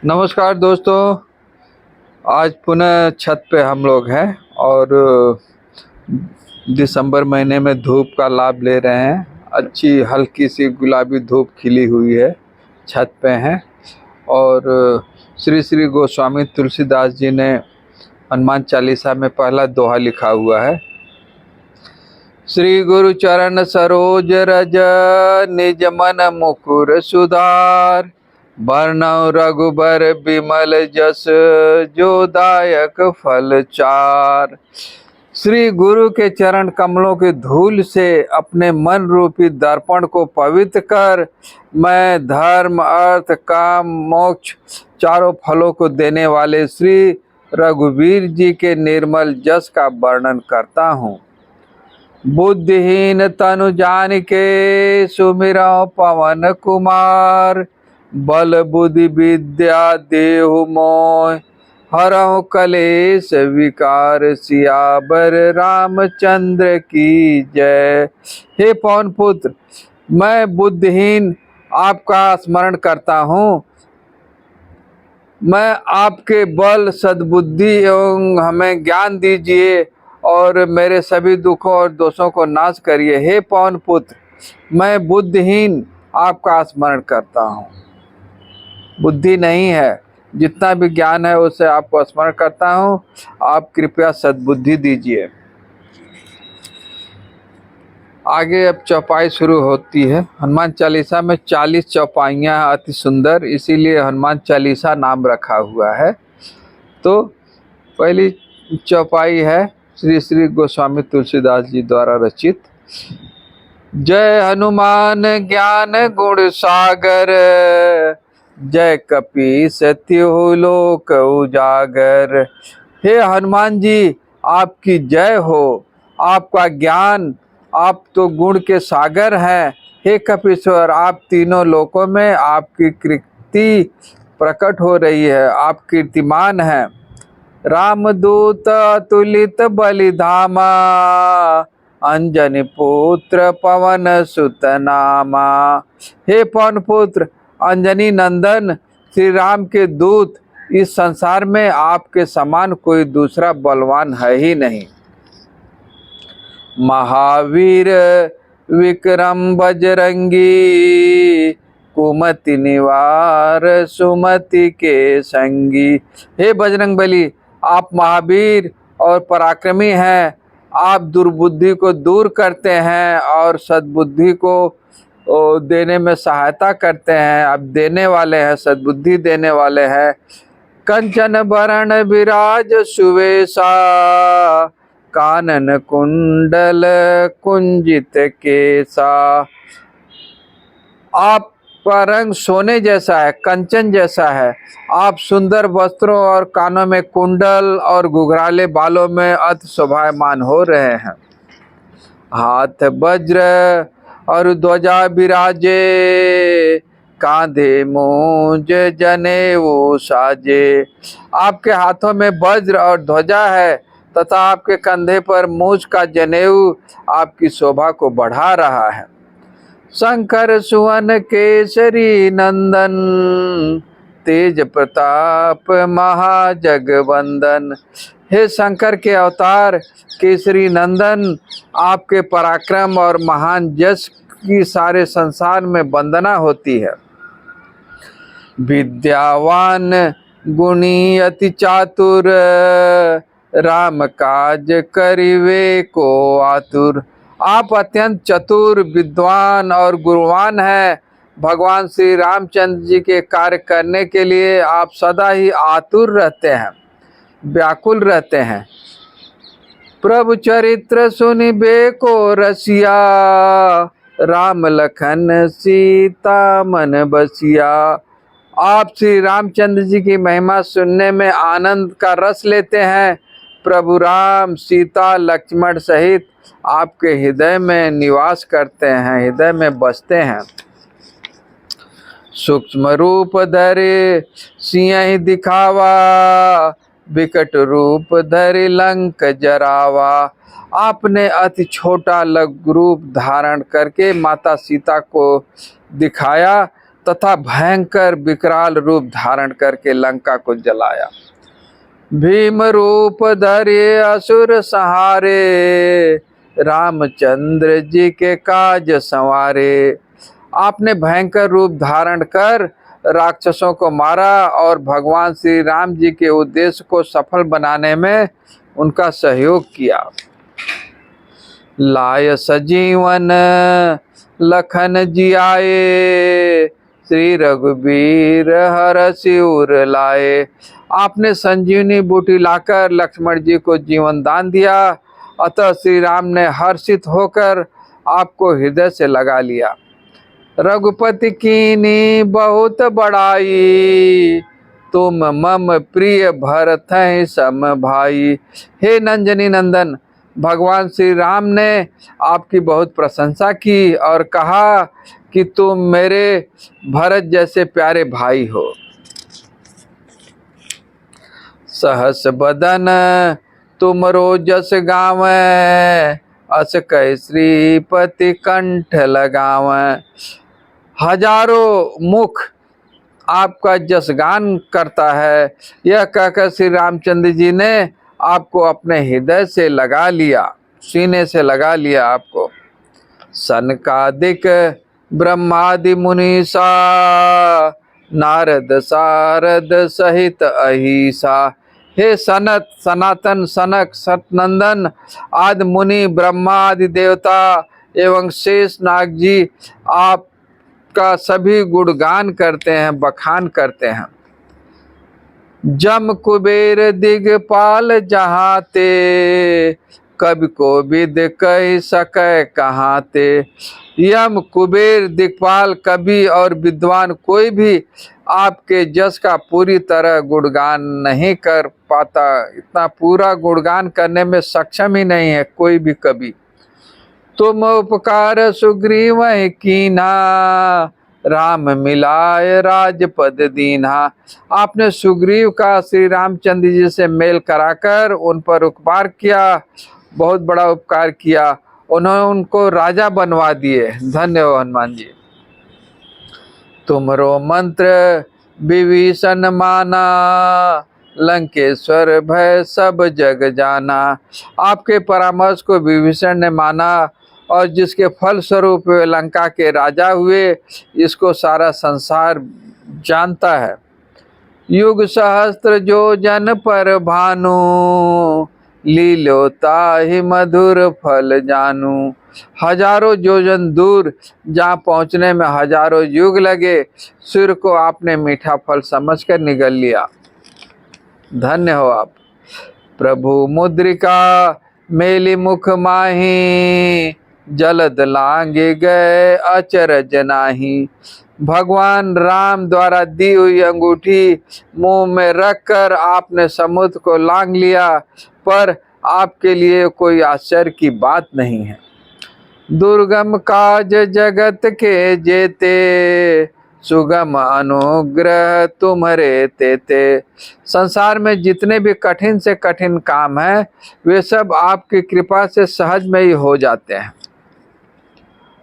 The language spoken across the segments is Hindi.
नमस्कार दोस्तों। आज पुनः छत पे हम लोग हैं और दिसंबर महीने में धूप का लाभ ले रहे हैं। अच्छी हल्की सी गुलाबी धूप खिली हुई है, छत पे हैं। और श्री श्री गोस्वामी तुलसीदास जी ने हनुमान चालीसा में पहला दोहा लिखा हुआ है। श्री गुरु चरण सरोज रज निज मन मुकुर सुधार, वर्णौ रघुबर बिमल जस जो दायक फल चार। श्री गुरु के चरण कमलों की धूल से अपने मन रूपी दर्पण को पवित्र कर मैं धर्म अर्थ काम मोक्ष चारों फलों को देने वाले श्री रघुवीर जी के निर्मल जस का वर्णन करता हूँ। बुद्धिहीन तनु जान के सुमिरौ पवन कुमार, बल बुद्धि विद्या देहु मोह हरहु कलेश विकार, सियावर रामचंद्र की जय। हे पवन पुत्र, मैं बुद्धिहीन आपका स्मरण करता हूँ। मैं आपके बल सद्बुद्धि एवं हमें ज्ञान दीजिए और मेरे सभी दुखों और दोषों को नाश करिए। हे पवन पुत्र, मैं बुद्धिहीन आपका स्मरण करता हूँ। बुद्धि नहीं है, जितना भी ज्ञान है उसे आपको स्मरण करता हूँ। आप कृपया सद्बुद्धि दीजिए। आगे अब चौपाई शुरू होती है। हनुमान चालीसा में 40 चौपाइयाँ अति सुंदर, इसीलिए हनुमान चालीसा नाम रखा हुआ है। तो पहली चौपाई है श्री श्री गोस्वामी तुलसीदास जी द्वारा रचित। जय हनुमान ज्ञान गुण सागर, जय कपीस तिहु लोक उजागर। हे हनुमान जी, आपकी जय हो। आपका ज्ञान, आप तो गुण के सागर हैं। हे कपीश्वर, आप तीनों लोकों में आपकी कीर्ति प्रकट हो रही है, आप कीर्तिमान हैं। रामदूत अतुलित बलिधामा, अंजनी पुत्र पवन सुत नामा। हे पवन पुत्र, अंजनी नंदन श्री राम के दूत, इस संसार में आपके समान कोई दूसरा बलवान है ही नहीं। महावीर विक्रम बजरंगी, कुमति निवार सुमति के संगी। हे बजरंग बली, आप महावीर और पराक्रमी हैं। आप दुर्बुद्धि को दूर करते हैं और सद्बुद्धि को देने में सहायता करते हैं। आप देने वाले हैं, सद्बुद्धि देने वाले हैं। कंचन बरण विराज सुवेशा, कानन कुंडल कुंजित केसा। आपका रंग सोने जैसा है, कंचन जैसा है। आप सुंदर वस्त्रों और कानों में कुंडल और घुघराले बालों में अति शोभायमान हो रहे हैं। हाथ वज्र और ध्वजा विराजे, कांधे मूंज जनेऊ साजे। आपके हाथों में वज्र और ध्वजा है तथा आपके कंधे पर मूंज का जनेऊ आपकी शोभा को बढ़ा रहा है। शंकर सुवन केसरी नंदन, तेज प्रताप महाजगवंदन। हे शंकर के अवतार केसरी नंदन, आपके पराक्रम और महान यश की सारे संसार में वंदना होती है। विद्यावान गुणी अति चातुर, राम काज करिवे को आतुर। आप अत्यंत चतुर, विद्वान और गुणवान हैं। भगवान श्री रामचंद्र जी के कार्य करने के लिए आप सदा ही आतुर रहते हैं, व्याकुल रहते हैं। प्रभु चरित्र सुनिबे को रसिया, राम लखन सीता मन बसिया। आप श्री रामचंद्र जी की महिमा सुनने में आनंद का रस लेते हैं। प्रभु राम, सीता, लक्ष्मण सहित आपके हृदय में निवास करते हैं, हृदय में बसते हैं। सूक्ष्म रूप धरे सिंह दिखावा, विकट रूप धरे लंक जरावा। आपने अति छोटा लघु रूप धारण करके माता सीता को दिखाया तथा भयंकर विकराल रूप धारण करके लंका को जलाया। भीम रूप धरे असुर सहारे, रामचंद्र जी के काज संवारे। आपने भयंकर रूप धारण कर राक्षसों को मारा और भगवान श्री राम जी के उद्देश्य को सफल बनाने में उनका सहयोग किया। लाय सजीवन लखन जी आए, श्री रघुबीर हरषि उर लाए। आपने संजीवनी बूटी लाकर लक्ष्मण जी को जीवन दान दिया, अतः श्री राम ने हर्षित होकर आपको हृदय से लगा लिया। रघुपति कीनी बहुत बड़ाई, तुम मम प्रिय भरत हैं सम भाई। हे नंजनी नंदन, भगवान श्री राम ने आपकी बहुत प्रशंसा की और कहा कि तुम मेरे भरत जैसे प्यारे भाई हो। सहस बदन तुमरो जस गावें, अस कह श्रीपति कंठ लगावें। हजारों मुख आपका जसगान करता है, यह कहकर श्री रामचंद्र जी ने आपको अपने हृदय से लगा लिया, सीने से लगा लिया आपको। सनकादिक ब्रह्मादि मुनीसा, नारद सारद सहित अहिसा। हे सनत सनातन सनक सतनंदन आदि मुनि, ब्रह्मा आदि देवता एवं शेष नाग जी आपका सभी गुणगान करते हैं, बखान करते हैं। जम कुबेर दिगपाल जहाँ ते, कवि को विद कह सके कहाँ ते। यम कुबेर दिक्पाल कवि और विद्वान कोई भी आपके जस का पूरी तरह गुणगान नहीं कर पाता, इतना पूरा गुणगान करने में सक्षम ही नहीं है कोई भी कवि। तुम उपकार सुग्रीव कीना, राम मिलाय राजपद दीना। आपने सुग्रीव का श्री रामचंद्र जी से मेल कराकर उन पर उपकार किया, बहुत बड़ा उपकार किया, उन्होंने उनको राजा बनवा दिए। धन्य हो हनुमान जी। तुमरो मंत्र विभीषण माना, लंकेश्वर भय सब जग जाना। आपके परामर्श को विभीषण ने माना और जिसके फल स्वरूप वे लंका के राजा हुए, इसको सारा संसार जानता है। युग सहस्त्र जो जन पर भानु, लीलोता ही मधुर फल जानू। हजारों योजन दूर जहाँ पहुँचने में हजारों युग लगे, सूर्य को आपने मीठा फल समझकर निगल लिया। धन्य हो आप। प्रभु मुद्रिका मेली मुख माही, जलद लांगे गए अचरज नाही। भगवान राम द्वारा दी हुई अंगूठी मुंह में रखकर आपने समुद्र को लांग लिया, पर आपके लिए कोई आश्चर्य की बात नहीं है। दुर्गम काज जगत के जेते, सुगम अनुग्रह तुम्हारे तेते। संसार में जितने भी कठिन से कठिन काम हैं, वे सब आपकी कृपा से सहज में ही हो जाते हैं।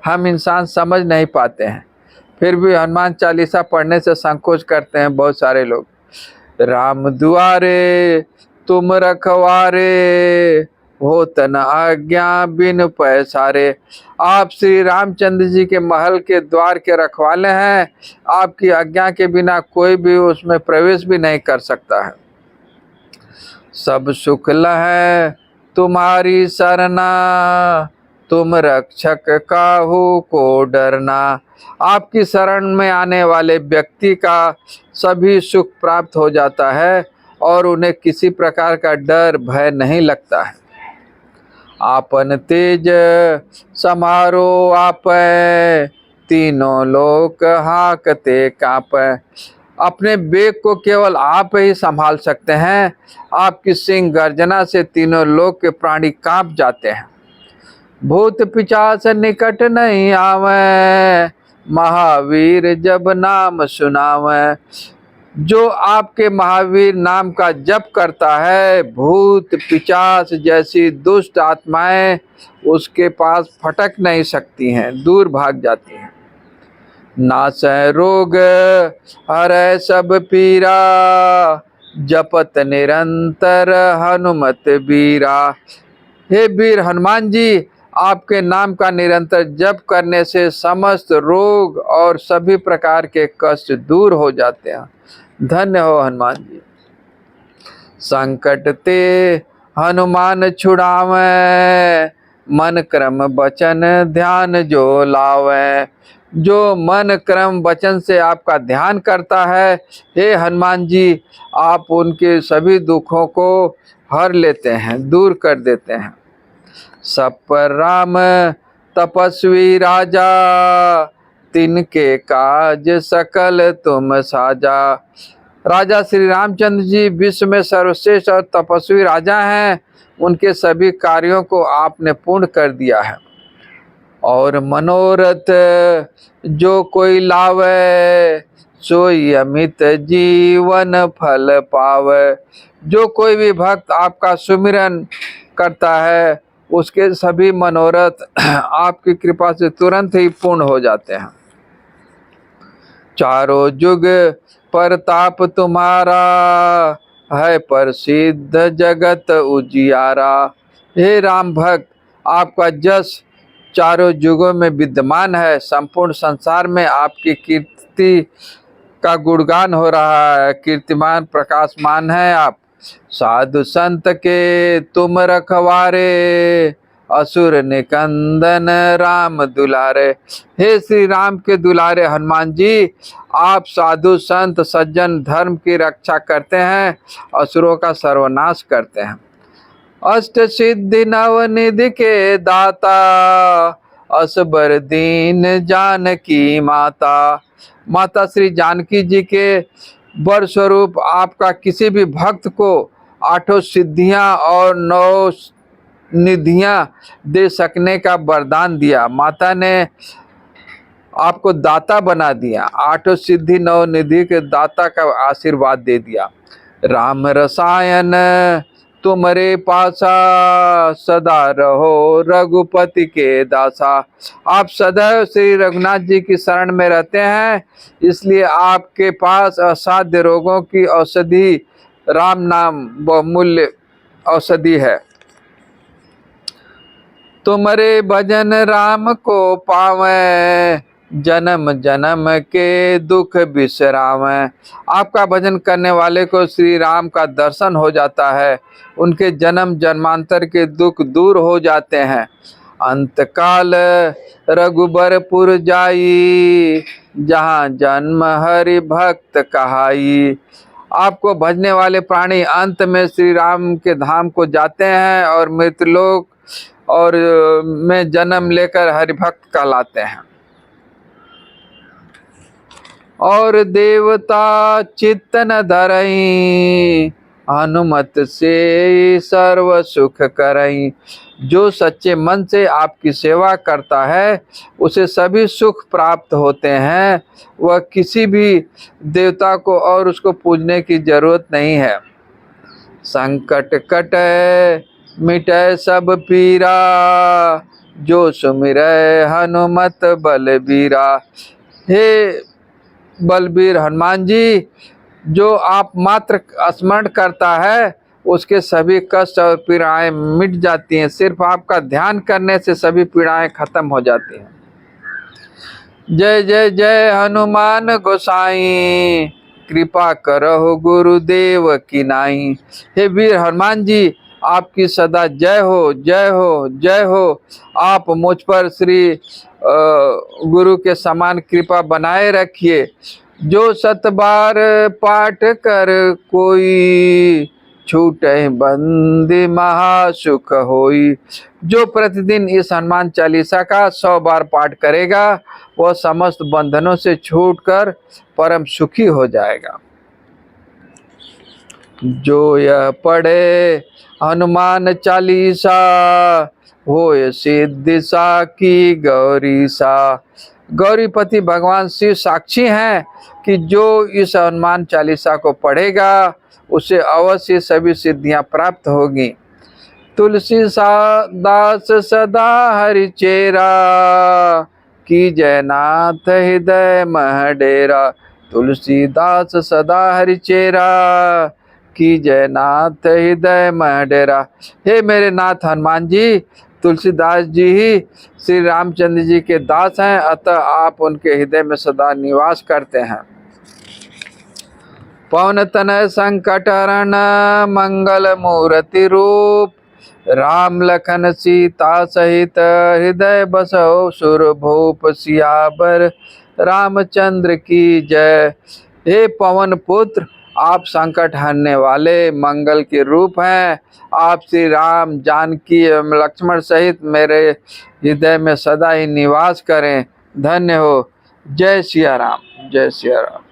हम इंसान समझ नहीं पाते हैं, फिर भी हनुमान चालीसा पढ़ने से संकोच करते हैं बहुत सारे लोग। राम दुआरे तुम रखवारे, हो तन आज्ञा बिन पैसारे। आप श्री रामचंद्र जी के महल के द्वार के रखवाले हैं, आपकी आज्ञा के बिना कोई भी उसमें प्रवेश भी नहीं कर सकता है। सब सुखल है तुम्हारी सरना, तुम रक्षक काहू को डरना। आपकी शरण में आने वाले व्यक्ति का सभी सुख प्राप्त हो जाता है और उन्हें किसी प्रकार का डर भय नहीं लगता है। आपन तेज समारो आपै, तीनों लोक हाकते कांपै। अपने वेग को केवल आप ही संभाल सकते हैं, आपकी सिंह गर्जना से तीनों लोक के प्राणी कांप जाते हैं। भूत पिशाच निकट नहीं आवे, महावीर जब नाम सुनावे। जो आपके महावीर नाम का जप करता है, भूत पिशाच जैसी दुष्ट आत्माएं उसके पास फटक नहीं सकती हैं, दूर भाग जाती हैं। नासै रोग हरै सब पीरा, जपत निरंतर हनुमत बीरा। हे वीर हनुमान जी, आपके नाम का निरंतर जप करने से समस्त रोग और सभी प्रकार के कष्ट दूर हो जाते हैं। धन्य हो हनुमान जी। संकट ते हनुमान छुड़ावे, मन क्रम वचन ध्यान जो लावे। जो मन क्रम वचन से आपका ध्यान करता है, हे हनुमान जी, आप उनके सभी दुखों को हर लेते हैं, दूर कर देते हैं। सब पर राम तपस्वी राजा, तिनके काज सकल तुम साजा। राजा श्री रामचंद्र जी विश्व में सर्वश्रेष्ठ और तपस्वी राजा हैं। उनके सभी कार्यों को आपने पूर्ण कर दिया है। और मनोरथ जो कोई लावे, सोई अमित जीवन फल पावे। जो कोई भी भक्त आपका सुमिरन करता है, उसके सभी मनोरथ आपकी कृपा से तुरंत ही पूर्ण हो जाते हैं। चारों जुग परताप तुम्हारा, है प्रसिद्ध जगत उजियारा। हे राम भक्त, आपका जस चारों युगों में विद्यमान है। संपूर्ण संसार में आपकी कीर्ति का गुणगान हो रहा है। कीर्तिमान प्रकाशमान है आप। साधु संत के तुम रखवारे, असुर निकंदन राम दुलारे। हे श्री राम के दुलारे हनुमान जी, आप साधु संत सज्जन धर्म की रक्षा करते हैं, असुरों का सर्वनाश करते हैं। अष्ट सिद्धि नवनिधि के दाता, असबर दीन जानकी माता। माता श्री जानकी जी के वर स्वरूप आपका किसी भी भक्त को 8 सिद्धियां और 9 निधियां दे सकने का वरदान दिया। माता ने आपको दाता बना दिया, 8 सिद्धि 9 निधि के दाता का आशीर्वाद दे दिया। राम रसायन तुम्हारे पासा, सदा रहो रघुपति के दासा। आप सदैव श्री रघुनाथ जी की शरण में रहते हैं, इसलिए आपके पास असाध्य रोगों की औषधि राम नाम बहुमूल्य औषधि है। तुम्हारे भजन राम को पावे, जन्म जन्म के दुख बिसरावे। आपका भजन करने वाले को श्री राम का दर्शन हो जाता है, उनके जन्म जन्मांतर के दुख दूर हो जाते हैं। अंतकाल रघुबरपुर जाई, जहाँ जन्म हरि भक्त कहाई। आपको भजने वाले प्राणी अंत में श्री राम के धाम को जाते हैं और मृतलोक और में जन्म लेकर हरिभक्त कहलाते हैं। और देवता चित्तन धरई, हनुमत से सर्व सुख करई। जो सच्चे मन से आपकी सेवा करता है, उसे सभी सुख प्राप्त होते हैं। वह किसी भी देवता को और उसको पूजने की जरूरत नहीं है। संकट कटे मिटे सब पीरा, जो सुमिरै हनुमत बलबीरा। हे बलबीर हनुमान जी, जो आप मात्र स्मरण करता है, उसके सभी कष्ट और पीड़ाएं मिट जाती हैं। सिर्फ आपका ध्यान करने से सभी पीड़ाएं खत्म हो जाती हैं। जय जय जय हनुमान गोसाई, कृपा करहु गुरुदेव की नाई। हे वीर हनुमान जी, आपकी सदा जय हो, जय हो, जय हो। आप मुझ पर श्री गुरु के समान कृपा बनाए रखिए। जो 7 बार पाठ कर कोई, छूटे बंदी महासुख होई। जो प्रतिदिन इस हनुमान चालीसा का 100 बार पाठ करेगा, वह समस्त बंधनों से छूटकर परम सुखी हो जाएगा। जो यह पढ़े हनुमान चालीसा, होय सिद्धि सा की गौरी सा। गौरीपति भगवान शिव साक्षी हैं कि जो इस हनुमान चालीसा को पढ़ेगा, उसे अवश्य सभी सिद्धियां प्राप्त होगी। तुलसी दास सदा हरि चेरा, की जय नाथ हृदय मह डेरा, तुलसीदास सदा हरिचेरा, की जय नाथ हृदय मह डेरा। हे मेरे नाथ हनुमान जी, तुलसीदास जी ही श्री रामचंद्र जी के दास हैं, अतः आप उनके हृदय में सदा निवास करते हैं। पवन तनय संकट हरण मंगल मूर्ति रूप, राम लखन सीता सहित हृदय बसो सुर भूप, सियावर रामचंद्र की जय। हे पवन पुत्र, आप संकट हरने वाले मंगल के रूप हैं। आप श्री राम जानकी एवं लक्ष्मण सहित मेरे हृदय में सदा ही निवास करें। धन्य हो। जय सिया राम, जय सिया राम।